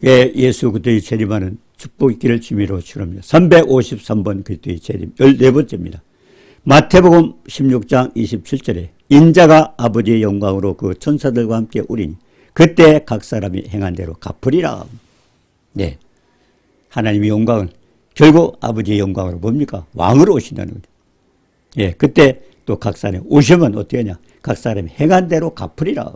예, 예수 그리스도의 재림하는 축복 있기를 주미로 축원합니다. 353번 그리스도의 재림 14번째입니다. 마태복음 16장 27절에 인자가 아버지의 영광으로 그 천사들과 함께 오리니 그때 각 사람이 행한 대로 갚으리라. 네, 하나님의 영광은 결국 아버지의 영광으로 뭡니까? 왕으로 오신다는 거죠. 예, 그때 또 각 사람이 오시면 어떻게 하냐? 각 사람이 행한 대로 갚으리라.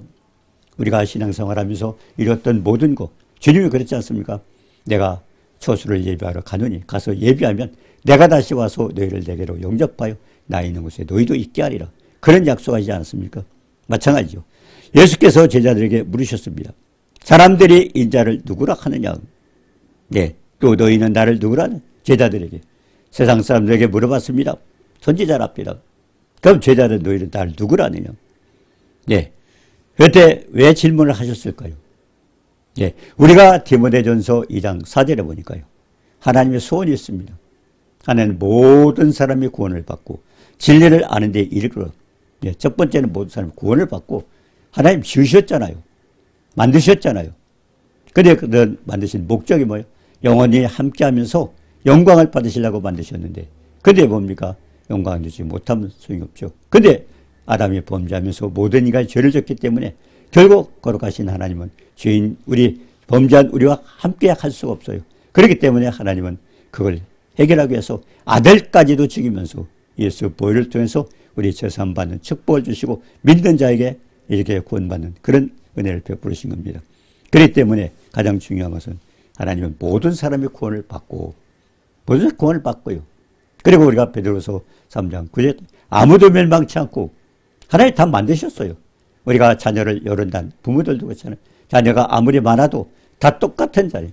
우리가 신앙생활하면서 이뤘던 모든 것, 주님이 그랬지 않습니까? 내가 초수를 예비하러 가느니 가서 예비하면 내가 다시 와서 너희를 내게로 영접하여 나 있는 곳에 너희도 있게 하리라. 그런 약속하지 않았습니까? 마찬가지죠. 예수께서 제자들에게 물으셨습니다. 사람들이 인자를 누구라 하느냐? 네, 또 너희는 나를 누구라 하느냐? 제자들에게. 세상 사람들에게 물어봤습니다. 선지자랍니다. 그럼 제자들 너희는 나를 누구라 하느냐? 네, 그때 왜 질문을 하셨을까요? 예, 우리가 디모데전서 2장 4절에 보니까요. 하나님의 소원이 있습니다. 하나님은 모든 사람이 구원을 받고 진리를 아는 데 이르도록. 예, 첫 번째는 모든 사람이 구원을 받고 하나님 지으셨잖아요. 만드셨잖아요. 근데 그 만드신 목적이 뭐예요? 영원히 함께하면서 영광을 받으시려고 만드셨는데 근데 뭡니까? 영광을 주지 못하면 소용이 없죠. 근데 아담이 범죄하면서 모든 인간이 죄를 졌기 때문에 결국 거룩하신 하나님은 죄인 우리 범죄한 우리와 함께 할 수가 없어요. 그렇기 때문에 하나님은 그걸 해결하기 위해서 아들까지도 죽이면서 예수 보혈을 통해서 우리 죄사함 받는 축복을 주시고 믿는 자에게 이렇게 구원받는 그런 은혜를 베푸신 겁니다. 그렇기 때문에 가장 중요한 것은 하나님은 모든 사람이 구원을 받고 모든 사람이 구원을 받고요. 그리고 우리가 베드로서 3장 9절 아무도 멸망치 않고 하나님 다 만드셨어요. 우리가 자녀를 여른단 부모들도 그렇잖아요. 자녀가 아무리 많아도 다 똑같은 자예요.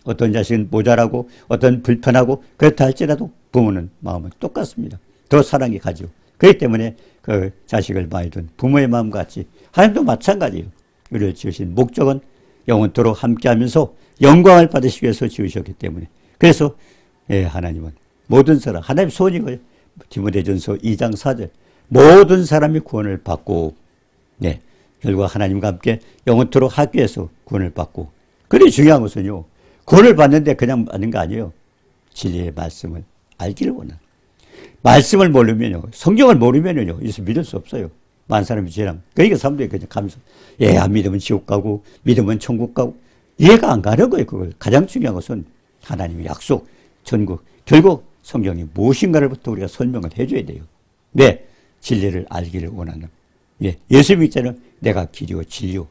어떤 자식은 모자라고 어떤 불편하고 그렇다 할지라도 부모는 마음은 똑같습니다. 더 사랑이 가죠. 그렇기 때문에 그 자식을 많이 둔 부모의 마음같이 하나님도 마찬가지예요. 우리를 지으신 목적은 영원토록 함께하면서 영광을 받으시기 위해서 지으셨기 때문에 그래서 예, 하나님은 모든 사람 하나님 소원이 거예요. 디모데전서 2장 4절 모든 사람이 구원을 받고 네, 결국 하나님과 함께 영원토록 하기 위해서 구원을 받고 그리 중요한 것은요. 구원을 받는데 그냥 받는 거 아니에요. 진리의 말씀을 알기를 원하는 말씀을 모르면요. 성경을 모르면요. 예수 믿을 수 없어요. 많은 사람이 죄람. 그러니까 사람들이 그냥 가면서 안 믿으면 지옥 가고 믿으면 천국 가고 이해가 안 가는 거예요. 그걸 가장 중요한 것은 하나님의 약속, 천국. 결국 성경이 무엇인가를부터 우리가 설명을 해줘야 돼요. 네, 진리를 알기를 원하는. 예, 예수 믿자는 내가 길이요 진리요.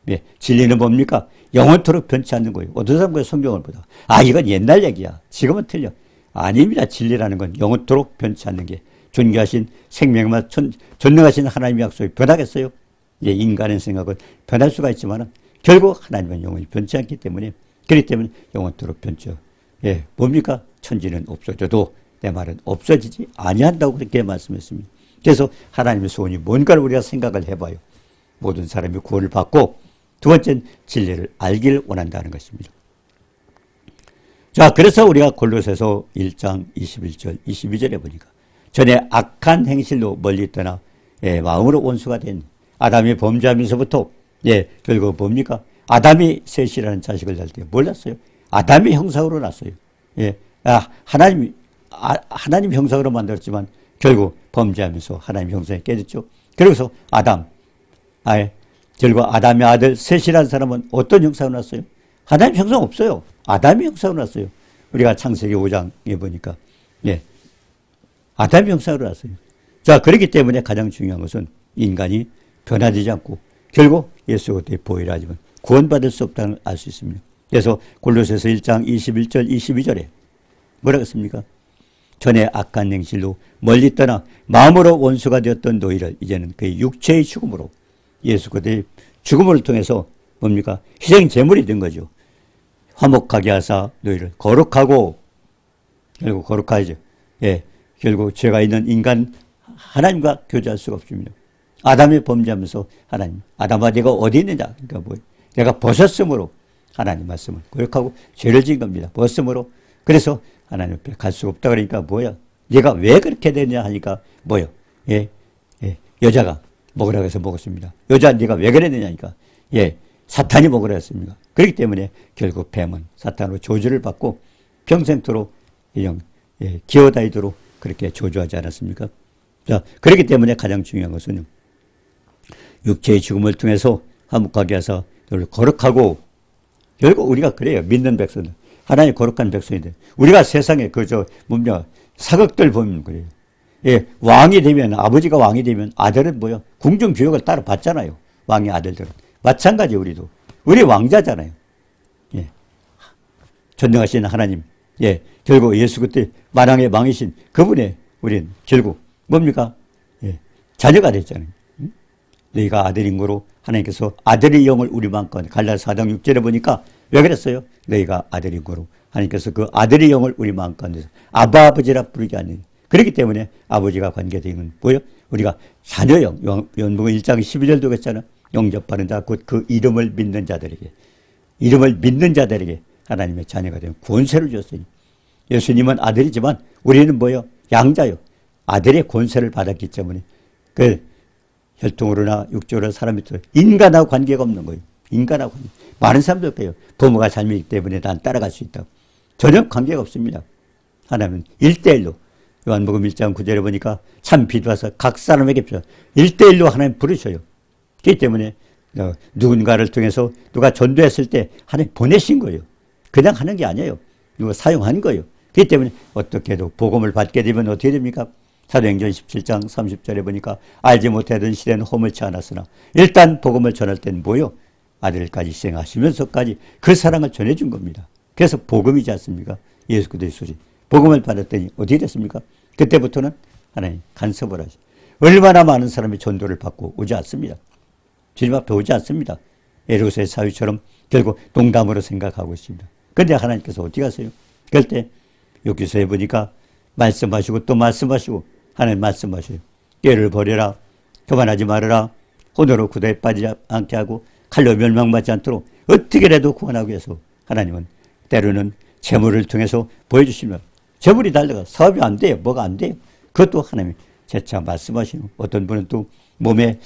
예, 진리는 뭡니까? 영원토록 변치 않는 거예요. 어떤 사람과 성경을 보다가 이건 옛날 얘기야. 지금은 틀려. 아닙니다. 진리라는 건 영원토록 변치 않는 게 존귀하신 생명과 전능하신 하나님의 약속이 변하겠어요? 예, 인간의 생각은 변할 수가 있지만 결국 하나님은 영원히 변치 않기 때문에 그렇기 때문에 영원토록 변죠. 예, 뭡니까? 천지는 없어져도 내 말은 없어지지 아니한다고 그렇게 말씀했습니다. 그래서 하나님의 소원이 뭔가를 우리가 생각을 해봐요. 모든 사람이 구원을 받고 두 번째는 진리를 알기를 원한다는 것입니다. 자, 그래서 우리가 골로새서 1장 21절 22절에 보니까 전에 악한 행실로 멀리 떠나 마음으로 원수가 된 아담이 범죄하면서부터 결국 뭡니까? 아담이 셋이라는 자식을 낳을 때 몰랐어요. 아담의 형상으로 낳았어요. 하나님 형상으로 만들었지만 결국 범죄하면서 하나님 형상에 깨졌죠. 그래서 결국 아담의 아들 셋이라는 사람은 어떤 형상으로 났어요? 하나님 형상 없어요. 아담의 형상으로 났어요. 우리가 창세기 5장에 보니까 아담의 형상으로 났어요. 자, 그렇기 때문에 가장 중요한 것은 인간이 변화되지 않고 결국 예수 그리스도의 보혈을 하지만 구원받을 수 없다는 걸 알 수 있습니다. 그래서 골로새서 1장 21절 22절에 뭐라고 했습니까? 전에 악한 행실로 멀리 떠나 마음으로 원수가 되었던 너희를 이제는 그의 육체의 죽음으로 예수 그리스도의 죽음을 통해서 뭡니까? 희생 제물이 된 거죠. 화목하게 하사 너희를 거룩하고 결국 거룩하죠. 결국 죄가 있는 인간 하나님과 교제할 수가 없습니다. 아담이 범죄하면서 하나님 아담아 네가 어디 있느냐? 그러니까 뭐예요? 내가 벗었으므로 하나님 말씀을 거룩하고 죄를 지은 겁니다. 벗음으로. 그래서 하나님 앞에 갈 수가 없다 그러니까 뭐야? 네가 왜 그렇게 되냐 하니까 뭐요? 여자가 먹으라고 해서 먹었습니다. 여자 네가 왜 그랬느냐니까 사탄이 먹으라 했습니다. 그렇기 때문에 결국 뱀은 사탄으로 저주를 받고 평생토록 기어다니도록 그렇게 저주하지 않았습니까? 자, 그렇기 때문에 가장 중요한 것은 육체의 죽음을 통해서 화목하게 해서 거룩하고, 결국 우리가 그래요. 믿는 백성들. 하나님 거룩한 백성인데, 우리가 세상에 사극들 보면 그래요. 예, 왕이 되면, 아버지가 왕이 되면 아들은 뭐요? 궁중교육을 따로 받잖아요. 왕의 아들들은. 마찬가지 우리도. 우리 왕자잖아요. 예. 전능하신 하나님. 예. 결국 예수 그때 만왕의 왕이신 그분의 우리는 결국 뭡니까? 예. 자녀가 됐잖아요. 너희가 아들인 거로 하나님께서 아들의 영을 우리 마음껏 갈라디아서 4장 6절에 보니까 왜 그랬어요? 너희가 아들인 거로 하나님께서 그 아들의 영을 우리 마음껏 아바 아버지라 부르지 않는. 그렇기 때문에 아버지가 관계되는 뭐예요? 우리가 자녀영, 요한복음 1장 12절도 그랬잖아. 영접받은 자 곧 그 이름을 믿는 자들에게 하나님의 자녀가 되는 권세를 줬으니, 예수님은 아들이지만 우리는 뭐예요? 양자요. 아들의 권세를 받았기 때문에 그 혈통으로나 육적으로 사람이 또 인간하고 관계가 없는 거예요. 인간하고 관계. 많은 사람들 그래요. 부모가 잘못이기 때문에 난 따라갈 수 있다고. 전혀 관계가 없습니다. 하나님은 1대1로 요한복음 1장 9절에 보니까 참 비도와서 각 사람에게 1대1로 하나님 부르셔요. 그렇기 때문에 누군가를 통해서 누가 전도했을 때 하나님 보내신 거예요. 그냥 하는 게 아니에요. 누가 사용한 거예요. 그렇기 때문에 어떻게 해도 복음을 받게 되면 어떻게 됩니까? 사도행전 17장 30절에 보니까 알지 못하던 시대는 허물치 않았으나 일단 복음을 전할 때는 뭐요? 아들까지 희생하시면서까지 그 사랑을 전해준 겁니다. 그래서 복음이지 않습니까? 예수 그리스도의 소식. 복음을 받았더니 어떻게 됐습니까? 그때부터는 하나님 간섭을 하시. 얼마나 많은 사람이 전도를 받고 오지 않습니다. 주님 앞에 오지 않습니다. 에로스의 사위처럼 결국 농담으로 생각하고 있습니다. 그런데 하나님께서 어떻게 하세요? 그럴 때 여기서 해보니까 말씀하시고 또 말씀하시고 하나님 말씀하셔요. 깨를 버려라. 교만하지 말아라. 혼으로 구도에 빠지지 않게 하고 칼로 멸망받지 않도록 어떻게라도 구원하기 위해서 하나님은 때로는 재물을 통해서 보여주시면 재물이 달려가 사업이 안 돼요. 뭐가 안 돼요. 그것도 하나님이 재차 말씀하시고 어떤 분은 또 몸에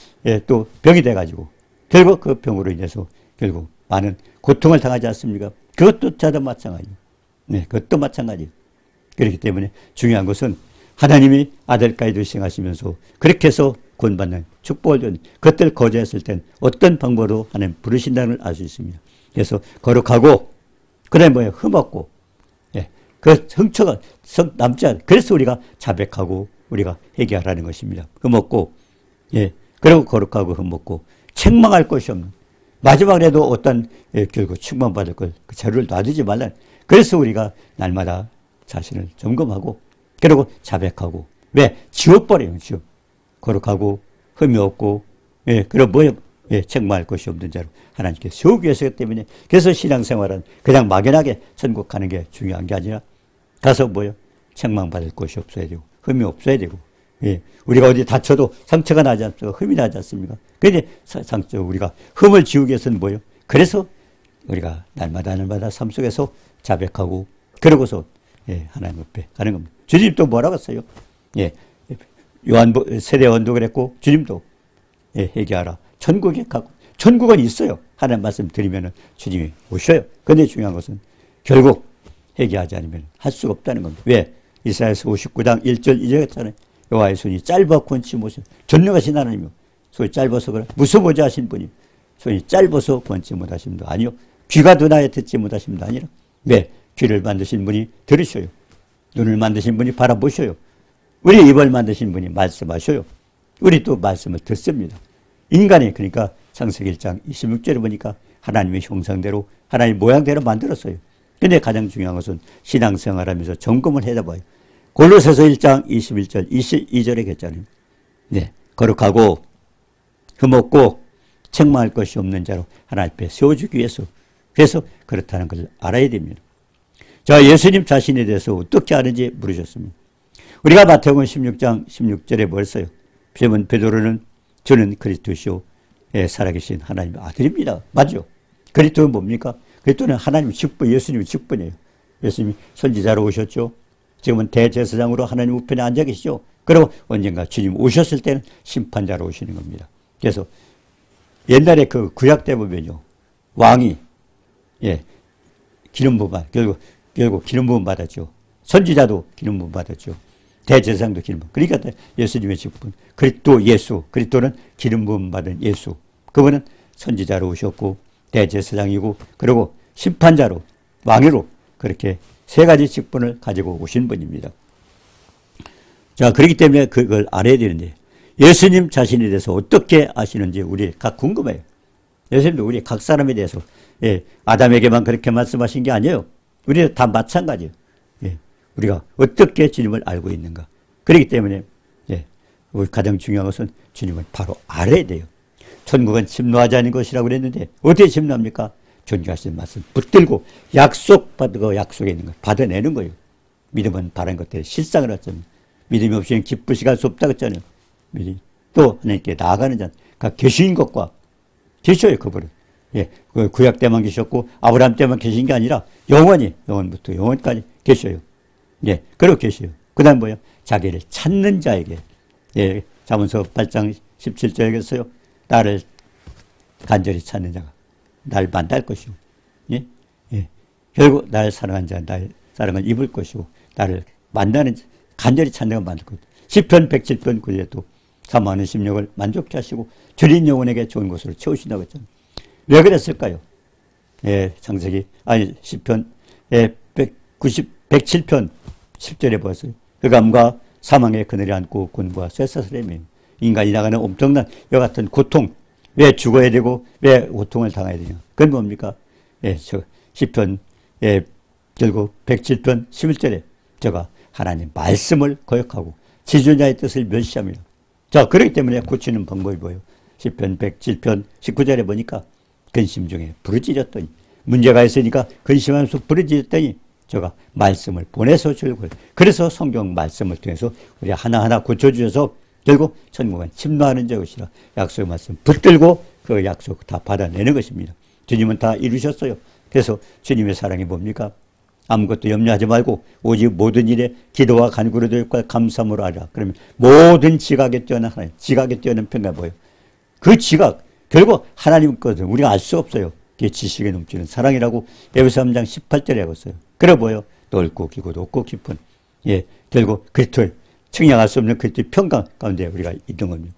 또 병이 돼가지고 결국 그 병으로 인해서 결국 많은 고통을 당하지 않습니까? 그것도 저도 마찬가지예요. 네, 그것도 마찬가지예요. 그렇기 때문에 중요한 것은 하나님이 아들까지도 희생하시면서 그렇게 해서 구원받는 축복을 준 그것들 거절했을 땐 어떤 방법으로 하나님 부르신다는 걸 알 수 있습니다. 그래서 거룩하고 그다음에 뭐예요? 흠없고 그 흥처가 남지 않아. 그래서 우리가 자백하고 우리가 회개하라는 것입니다. 흠없고 그리고 거룩하고 흠없고 책망할 것이 없는 마지막에도 어떤 결국 충만받을 것 그 재료를 놔두지 말라. 그래서 우리가 날마다 자신을 점검하고 그리고 자백하고 왜? 지워버려요. 지워. 거룩하고 흠이 없고 그리고 뭐예요? 책망할 것이 없는 자로 하나님께 세우기 위해서기 때문에 그래서 신앙생활은 그냥 막연하게 천국 가는 게 중요한 게 아니라 가서 뭐예요? 책망받을 것이 없어야 되고 흠이 없어야 되고 우리가 어디 다쳐도 상처가 나지 않습니까? 흠이 나지 않습니까? 그런데 상처 우리가 흠을 지우기 위해서는 뭐예요? 그래서 우리가 날마다 삶 속에서 자백하고 그러고서 하나님 앞에 가는 겁니다. 주님 또 뭐라고 했어요? 세례 원도 그랬고 주님도 회개하라. 천국에 가고 천국은 있어요. 하나님 말씀 드리면은 주님이 오셔요. 그런데 중요한 것은 결국 회개하지 않으면 할 수가 없다는 겁니다. 왜? 이사야서 59장 1절 2절 했잖아요. 여호와의 손이 짧아 권치 못해. 전능하신 하나님이요. 손이 짧아서 그래. 무서워지 하신 분이 손이 짧아서 권치 못하신 분도 아니요. 귀가 드나에 듣지 못하신 분도 아니라 왜? 귀를 만드신 분이 들으셔요. 눈을 만드신 분이 바라보셔요. 우리 입을 만드신 분이 말씀하셔요. 우리 또 말씀을 듣습니다. 인간이 그러니까 창세기 1장 26절에 보니까 하나님의 형상대로 하나님의 모양대로 만들었어요. 근데 가장 중요한 것은 신앙생활하면서 점검을 해다봐요. 골로새서 1장 21절 22절에 했잖아요. 거룩하고 흠없고 책망할 것이 없는 자로 하나님 앞에 세워주기 위해서 그래서 그렇다는 것을 알아야 됩니다. 자, 예수님 자신에 대해서 어떻게 아는지 물으셨습니다. 우리가 마태복음 16장 16절에 뭘 써요? 시몬 베드로는 저는 그리스도시요 살아계신 하나님의 아들입니다. 맞죠? 그리스도는 뭡니까? 그리스도는 하나님의 직분, 예수님의 직분이에요. 예수님이 선지자로 오셨죠. 지금은 대제사장으로 하나님 우편에 앉아 계시죠. 그리고 언젠가 주님 오셨을 때는 심판자로 오시는 겁니다. 그래서 옛날에 그 구약 때 보면요. 왕이 예, 기름 부음 결국 기름 부음 받았죠. 선지자도 기름 부음 받았죠. 대제사장도 기름 부음. 그러니까 예수님의 직분. 그리스도는 기름 부음 받은 예수. 그분은 선지자로 오셨고 대제사장이고 그리고 심판자로 왕으로 그렇게 세 가지 직분을 가지고 오신 분입니다. 자, 그렇기 때문에 그걸 알아야 되는데 예수님 자신에 대해서 어떻게 아시는지 우리 각 궁금해요. 예수님도 우리 각 사람에 대해서 아담에게만 그렇게 말씀하신 게 아니에요. 우리는 다 마찬가지예요. 우리가 어떻게 주님을 알고 있는가. 그렇기 때문에 우리 가장 중요한 것은 주님을 바로 알아야 돼요. 천국은 침노하지 않은 것이라고 그랬는데 어떻게 침노합니까? 존귀하신 말씀 붙들고 약속받고 약속에 있는 걸 받아내는 거예요. 믿음은 바른 것들의 실상을 하잖아요. 믿음이 없이는 기쁘시게 할 수 없다고 했잖아요. 또 하나님께 나아가는 자는 계신 것과 계셔요. 그분은. 구약 때만 계셨고 아브라함 때만 계신 게 아니라 영원부터 영원까지 계셔요. 그러고 계셔요. 그 다음 뭐예요? 자기를 찾는 자에게 잠언서 8장 17절에서요. 나를 간절히 찾는 자가 날 만날 것이고 결국 나를 사랑한 자는 나의 사랑을 입을 것이고 나를 만나는 간절히 찾는 자가 만날 것이고 시편 107편 9절에도 사모하는 심령을 만족케 하시고 주린 영혼에게 좋은 곳으로 채우신다고 했잖아요. 왜 그랬을까요? 시편 107편 10절에 보았어요. 흑암과 사망의 그늘에 앉고 곤고와 쇠사슬이며 인간이 나가는 엄청난 이와 같은 고통, 왜 죽어야 되고 왜 고통을 당해야 되냐. 그건 뭡니까? 시편 결국 107편 11절에 저가 하나님 말씀을 거역하고 지존자의 뜻을 멸시합니다. 자, 그렇기 때문에 고치는 방법이 뭐예요? 시편 107편 19절에 보니까 근심 중에 부르짖었더니 문제가 있으니까 근심하면서 부르짖었더니 저가 말씀을 보내서 줄걸. 그래서 성경 말씀을 통해서 우리 하나하나 고쳐주셔서 결국 천국은 침노하는 것이라 약속의 말씀 붙들고 그 약속 다 받아내는 것입니다. 주님은 다 이루셨어요. 그래서 주님의 사랑이 뭡니까? 아무것도 염려하지 말고 오직 모든 일에 기도와 간구로들과 감사함으로 하라. 그러면 모든 지각에 뛰어난 하나님, 지각에 뛰어난 평가 뭐예요? 그 지각 결국 하나님 것은 우리가 알 수 없어요. 그게 지식에 넘치는 사랑이라고 에베소 3장 18절에 하고 있어요. 그래 보여 넓고 기고 높고 깊은 결국 그리스도의 측량할 수 없는 그리스도의 평강 가운데 우리가 있는 겁니다.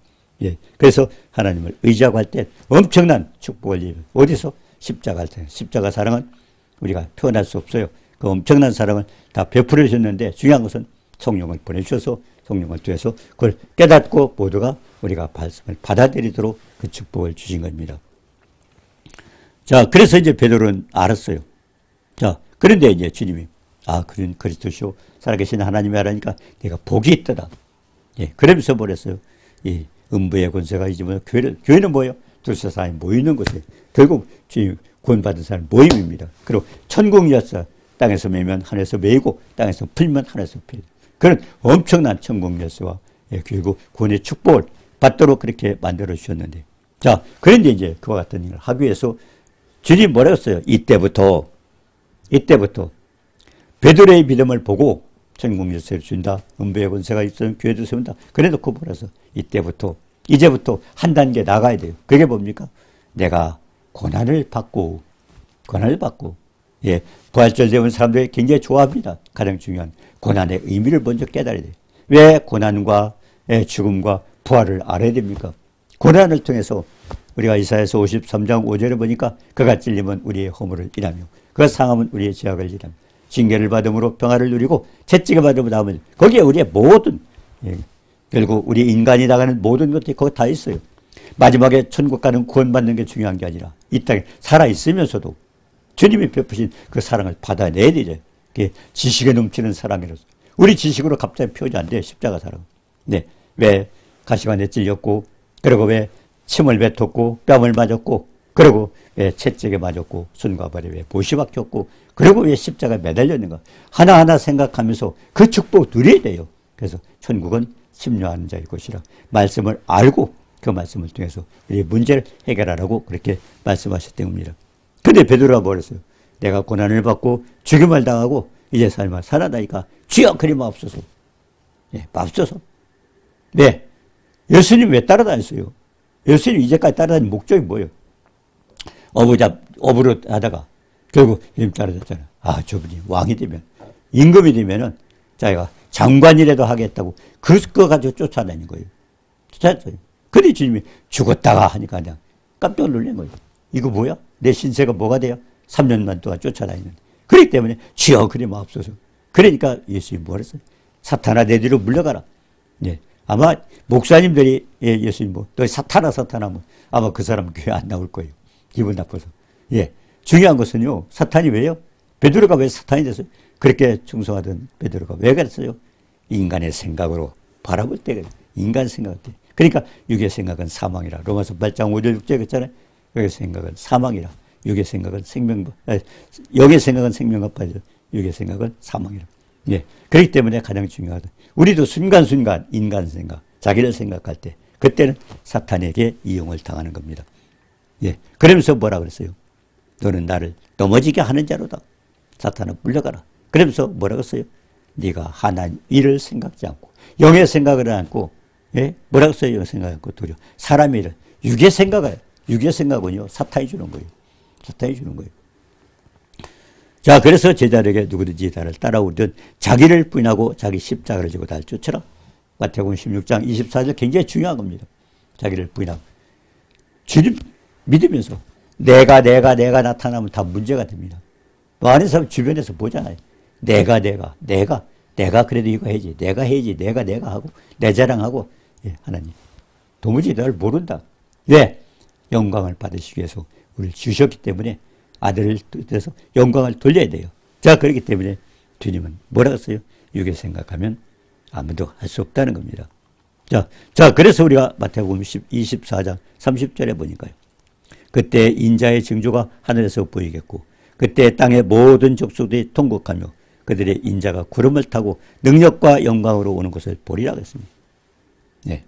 그래서 하나님을 의지하고 할 때 엄청난 축복을 입어요. 어디서? 십자가 할 때. 십자가 사랑은 우리가 표현할 수 없어요. 그 엄청난 사랑을 다 베풀어 주셨는데 중요한 것은 성령을 보내주셔서 성령을 통해서 그걸 깨닫고 모두가 우리가 말씀을 받아들이도록 그 축복을 주신 겁니다. 자, 그래서 이제 베드로는 알았어요. 자, 그런데 이제 주님이 그런 그리스도시오 살아계신 하나님이 하라니까 내가 복이 있더라. 그러면서 뭐랬어요? 이 음부의 권세가 이지면 교회는 뭐예요? 두세 사람이 모이는 곳에 결국 주님 구원받은 사람 모임입니다. 그리고 천국 열쇠 땅에서 매면 하늘에서 매이고 땅에서 풀면 하늘에서 풀. 그런 엄청난 천국 열쇠와 결국 구원의 축복을 받도록 그렇게 만들어 주셨는데 자, 그런데 이제 그와 같은 일을 하기 위해서 주님 뭐라고 했어요? 이때부터 베드로의 믿음을 보고 천국 열쇠를 준다. 음부의 권세가 있으면 교회도 세운다. 그래놓고 뭐라서 이제부터 한 단계 나가야 돼요. 그게 뭡니까? 내가 고난을 받고 부활절 되면 사람들이 굉장히 좋아합니다. 가장 중요한 고난의 의미를 먼저 깨달아야 돼요. 왜 고난과 죽음과 부활을 알아야 됩니까? 고난을 통해서 우리가 이사야서 53장 5절에 보니까 그가 찔림은 우리의 허물을 인하며 그가 상함은 우리의 죄악을 인하며 징계를 받음으로 평화를 누리고 채찍을 받음으로 나오면 거기에 우리의 모든 결국 우리 인간이 나가는 모든 것들이 거기 다 있어요. 마지막에 천국 가는 구원받는 게 중요한 게 아니라 이 땅에 살아있으면서도 주님이 베푸신 그 사랑을 받아내야 되죠. 그게 지식에 넘치는 사랑이라서. 우리 지식으로 갑자기 표현이 안 돼요. 십자가 사랑. 왜 가시관에 찔렸고 그리고 왜 침을 뱉었고 뺨을 맞았고 그리고 왜 채찍에 맞았고 손과 발에 왜 못이 박혔고 그리고 왜 십자가에 매달렸는가. 하나하나 생각하면서 그 축복 누려야 돼요. 그래서 천국은 침노하는 자의 곳이라 말씀을 알고 그 말씀을 통해서 우리의 문제를 해결하라고 그렇게 말씀하셨던 겁니다. 근데 베드로가 뭐랬어요? 내가 고난을 받고 죽임을 당하고 이제 삶을 살아나니까 주여 그리 마옵소서. 마옵소서. 네. 예수님 왜 따라다녔어요? 예수님 이제까지 따라다닌 목적이 뭐예요? 어부로 하다가 결국 이름 따라졌잖아. 아, 저분이 왕이 되면, 임금이 되면은 자기가 장관이라도 하겠다고 그거 가지고 쫓아다닌 거예요. 쫓아다녔어요. 근데 주님이 죽었다가 하니까 그냥 깜짝 놀란 거예요. 이거 뭐야? 내 신세가 뭐가 돼요? 3년만 동안 쫓아다니는. 그렇기 때문에 주여 그리 마옵소서. 그러니까 예수님이 뭐라 했어요? 사탄아 내 뒤로 물러가라. 예. 아마 목사님들이 예수님 뭐 너 사탄아 뭐 아마 그 사람 교회 안 나올 거예요. 기분 나빠서. 예. 중요한 것은요. 사탄이 왜요? 베드로가 왜 사탄이 됐어요? 그렇게 충성하던 베드로가 왜 그랬어요? 인간의 생각으로 바라볼 때 인간 생각 때. 그러니까 육의 생각은 사망이라. 로마서 8장 5절 6절 그랬잖아요. 육의 생각은 사망이라. 육의 생각은 영의 생각은 생명과 빠져. 육의 생각은 사망이라. 예. 그렇기 때문에 가장 중요하다. 우리도 순간순간 인간 생각, 자기를 생각할 때 그때는 사탄에게 이용을 당하는 겁니다. 예. 그러면서 뭐라 그랬어요? 너는 나를 넘어지게 하는 자로다. 사탄아 물러가라. 그러면서 뭐라고 했어요? 네가 하나님 일을 생각지 않고 영의 생각을 않고 예? 뭐라고 했어요? 영의 생각을 않고 도리어 사람의 일을 육의 생각을 육의 생각은요 사탄이 주는 거예요. 사탄이 주는 거예요. 자, 그래서 제자들에게 누구든지 나를 따라오든 자기를 부인하고 자기 십자가를 지고 나를 쫓으라. 마태복음 16장 24절 굉장히 중요한 겁니다. 자기를 부인하고 주님 믿으면서 내가 나타나면 다 문제가 됩니다. 또 아는 사람 주변에서 보잖아요. 내가 그래도 이거 해야지. 내가 하고 내 자랑하고 예, 하나님 도무지 나를 모른다. 왜? 영광을 받으시기 위해서 우리를 주셨기 때문에 아들을 뜻해서 영광을 돌려야 돼요. 자, 그렇기 때문에 주님은 뭐라고 했어요? 육의 생각하면 아무도 할 수 없다는 겁니다. 자, 그래서 우리가 마태복음 24장 30절에 보니까요. 그때 인자의 징조가 하늘에서 보이겠고 그때 땅의 모든 족속들이 통곡하며 그들의 인자가 구름을 타고 능력과 영광으로 오는 것을 보리라고 했습니다. 네.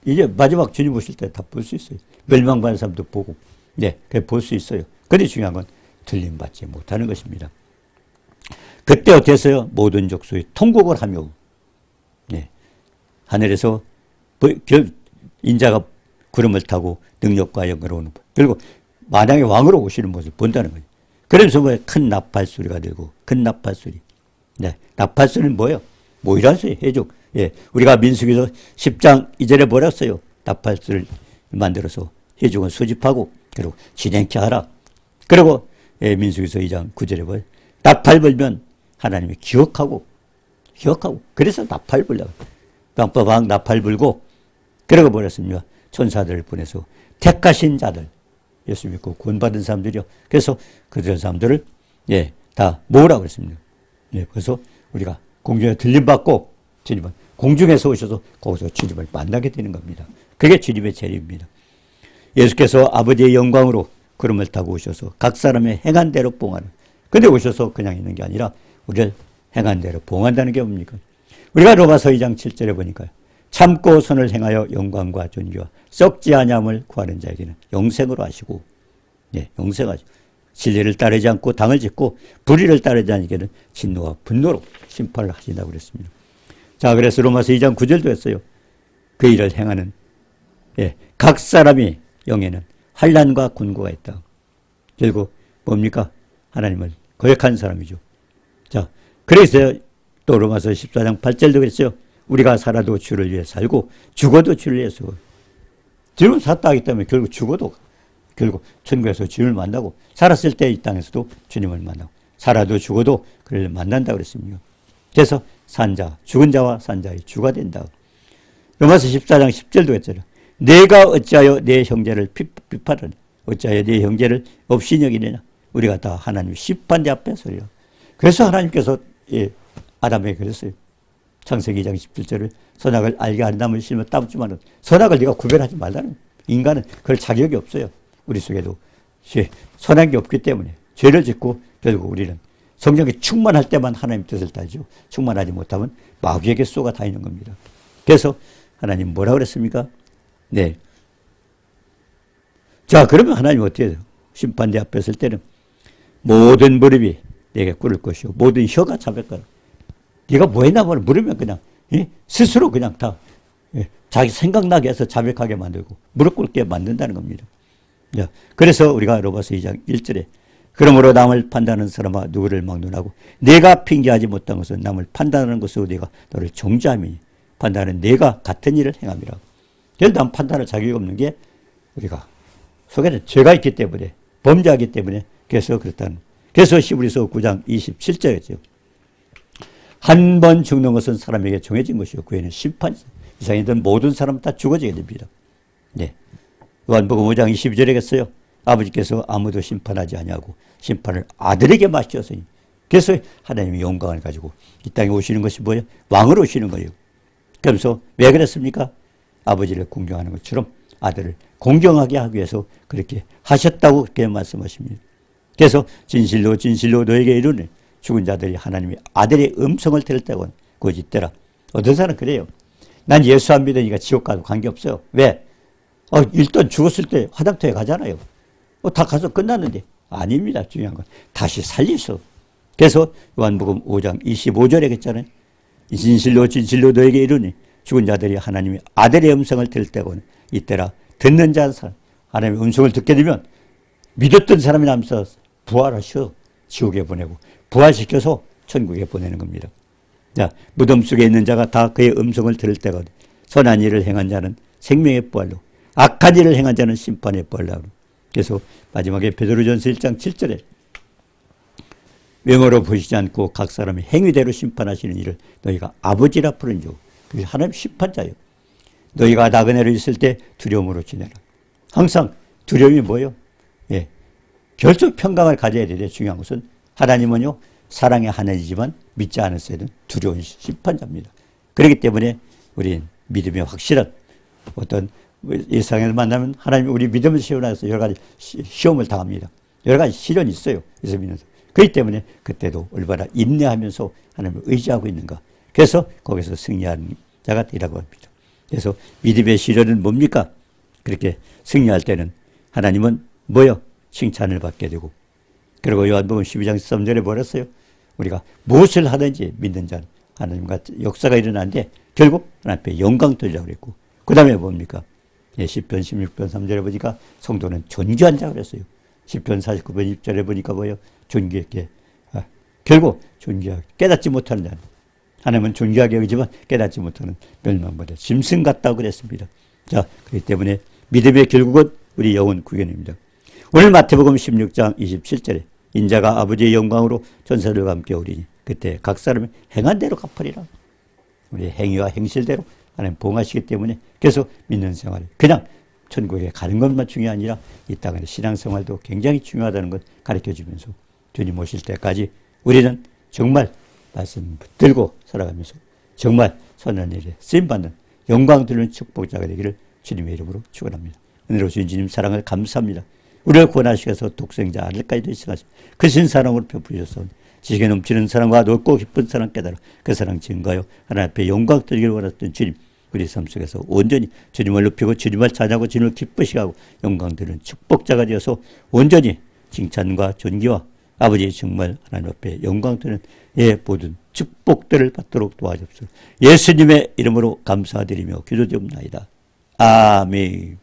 이제 마지막 주님 오실 때 다 볼 수 있어요. 멸망받는 사람도 보고 네, 볼 수 있어요. 근데 중요한 건 들림받지 못하는 것입니다. 그때 어땠어요? 모든 족속이 통곡을 하며 네. 하늘에서 인자가 구름을 타고 능력과 영광으로 오는 그리고 만왕의 왕으로 오시는 모습을 본다는 거예요. 그러면서 큰 나팔 소리가 들고 큰 나팔 소리. 네, 나팔 소리는 뭐예요? 모이라는 소리 해족. 예, 우리가 민수기서 10장 2절에 뭐라 했어요? 나팔 소리를 만들어서 해족은 수집하고 그리고 진행케 하라. 그리고 예, 민수기서 2장 9절에 뭐예요? 나팔 불면 하나님이 기억하고 그래서 나팔 불려고. 빵빠방 나팔 불고 그리고 뭐라 했습니까? 천사들을 보내서 택하신 자들 예수 믿고 구원받은 사람들이요. 그래서 그들 사람들을 예, 다 모으라고 했습니다. 예, 그래서 우리가 공중에 들림받고 주님은 공중에서 오셔서 거기서 주님을 만나게 되는 겁니다. 그게 주님의 재림입니다. 예수께서 아버지의 영광으로 구름을 타고 오셔서 각 사람의 행한 대로 봉하는. 근데 오셔서 그냥 있는 게 아니라 우리를 행한 대로 봉한다는 게 뭡니까? 우리가 로마서 2장 7절에 보니까요. 참고 선을 행하여 영광과 존귀와 썩지 아니함을 구하는 자에게는 영생으로 하시고 예, 영생하시고 진리를 따르지 않고 당을 짓고 불의를 따르지 않으게는 진노와 분노로 심판을 하신다고 그랬습니다. 자, 그래서 로마서 2장 9절도 했어요. 그 일을 행하는 예, 각 사람이 영에는 환난과 곤고가 있다. 결국 뭡니까? 하나님을 거역한 사람이죠. 자, 그래서 또 로마서 14장 8절도 그랬어요. 우리가 살아도 주를 위해 살고 죽어도 주를 위해서. 주를 샀다 하기 때문에 결국 죽어도 결국 천국에서 주님을 만나고 살았을 때 이 땅에서도 주님을 만나고 살아도 죽어도 그를 만난다고 그랬습니다. 그래서 산자, 죽은 자와 산자의 주가 된다. 로마서 14장 10절도 했잖아요. 내가 어찌하여 내 형제를 비판하냐? 어찌하여 내 형제를 없이 여기느냐? 우리가 다 하나님 심판대 앞에 서리라. 그래서 하나님께서 예, 아담에게 그랬어요. 창세기 2장 17절을 선악을 알게 하는 나무를 심어 따먹지만은 선악을 네가 구별하지 말라는. 인간은 그럴 자격이 없어요. 우리 속에도 선악이 없기 때문에 죄를 짓고 결국 우리는 성령이 충만할 때만 하나님 뜻을 따르죠. 충만하지 못하면 마귀에게 쏘가 다니는 겁니다. 그래서 하나님 뭐라고 그랬습니까? 네. 자, 그러면 하나님 어떻게 해요? 심판대 앞에 설 때는 모든 무릎이 내게 꿇을 것이요 모든 혀가 잡을 거라. 네가 뭐 했나 물으면 그냥 스스로 그냥 다 자기 생각나게 해서 자백하게 만들고 무릎 꿇게 만든다는 겁니다. 그래서 우리가 로마서 2장 1절에 그러므로 남을 판단하는 사람아 누구를 막론하고 내가 핑계하지 못한 것은 남을 판단하는 것으로 내가 너를 정죄함이니 판단은 내가 같은 일을 행함이라. 그래서 남 판단할 자격이 없는 게 우리가 속에는 죄가 있기 때문에 범죄하기 때문에 그래서 그렇다는. 그래서 히브리서 9장 27절이죠. 한 번 죽는 것은 사람에게 정해진 것이요 그 외에는 심판이 이상이든 모든 사람은 다 죽어지게 됩니다. 네. 요한복음 5장 22절에 아버지께서 아무도 심판하지 아니하고 심판을 아들에게 맡겼으니 그래서 하나님의 영광을 가지고 이 땅에 오시는 것이 뭐예요? 왕으로 오시는 거예요. 그러면서 왜 그랬습니까? 아버지를 공경하는 것처럼 아들을 공경하게 하기 위해서 그렇게 하셨다고 그렇게 말씀하십니다. 그래서 진실로 진실로 너에게 이르노니 죽은 자들이 하나님의 아들의 음성을 들을 때건 거짓되라. 어떤 사람은 그래요. 난 예수 안 믿으니까 지옥 가도 관계없어요. 왜? 일단 죽었을 때 화장터에 가잖아요. 다 가서 끝났는데. 아닙니다. 중요한 건 다시 살리셔. 그래서 요한복음 5장 25절에 했잖아요. 진실로 진실로 너에게 이르니 죽은 자들이 하나님의 아들의 음성을 들을 때고는 이때라. 듣는 자 사람 하나님의 음성을 듣게 되면 믿었던 사람이 남서 부활하셔 지옥에 보내고 부활시켜서 천국에 보내는 겁니다. 자, 무덤 속에 있는 자가 다 그의 음성을 들을 때거든. 선한 일을 행한 자는 생명의 부활로 악한 일을 행한 자는 심판의 부활로. 그래서 마지막에 베드로전서 1장 7절에 외모로 보시지 않고 각 사람의 행위대로 심판하시는 일을 너희가 아버지라 부른 줄. 그게 하나님 심판자예요. 너희가 나그네로 있을 때 두려움으로 지내라. 항상 두려움이 뭐예요? 예, 결속 평강을 가져야 되는데 중요한 것은 하나님은요 사랑의 하나님이지만 믿지 않을 때는 두려운 심판자입니다. 그렇기 때문에 우리는 믿음이 확실한 어떤 일상에서 만나면 하나님이 우리 믿음을 시험해서 여러 가지 시험을 당합니다. 여러 가지 시련이 있어요. 그래서 믿는서. 그렇기 때문에 그때도 얼마나 인내하면서 하나님을 의지하고 있는가. 그래서 거기서 승리하는 자가 되라고 합니다. 그래서 믿음의 시련은 뭡니까? 그렇게 승리할 때는 하나님은 뭐요? 칭찬을 받게 되고. 그리고 요한복음 12장 13절에 뭐랬어요? 우리가 무엇을 하든지 믿는 자는 하나님과 역사가 일어나는데 결국 하나님 앞에 영광 돌리라고 그랬고. 그 다음에 뭡니까? 예, 10편 16편 3절에 보니까 성도는 존귀한 자가 그랬어요. 10편 49편 1절에 보니까 뭐예요? 존귀하게. 결국 존귀하게 깨닫지 못하는 자는 하나님은 존귀하게 여기지만 깨닫지 못하는 멸망받아 짐승 같다고 그랬습니다. 자, 그렇기 때문에 믿음의 결국은 우리 영혼 구원입니다. 오늘 마태복음 16장 27절에 인자가 아버지의 영광으로 전사들과 함께 오리니 그때 각 사람이 행한 대로 갚으리라. 우리 행위와 행실대로 하나님 봉하시기 때문에 그래서 믿는 생활 그냥 천국에 가는 것만 중요한 아니라 이 땅의 신앙생활도 굉장히 중요하다는 것 가르쳐주면서 주님 오실 때까지 우리는 정말 말씀 붙들고 살아가면서 정말 선한 일에 쓰임받는 영광 들는 축복자가 되기를 주님의 이름으로 축원합니다. 은혜로우신 주님 사랑을 감사합니다. 우리를 구원하시면서 독생자 아들까지 되시가시고 크신 사랑으로 베푸셨사오니 지식에 넘치는 사랑과 넓고 깊은 사랑 깨달아 그 사랑 증거하여 하나님 앞에 영광 들기를 원하셨던 주님 우리 삶 속에서 온전히 주님을 높이고 주님을 찬양하고 주님을 기쁘시게 하고 영광 드리는 축복자가 되어서 온전히 칭찬과 존귀와 아버지 정말 하나님 앞에 영광 드리는 모든 축복들을 받도록 도와주옵소서. 예수님의 이름으로 감사드리며 기도드립니다. 아멘.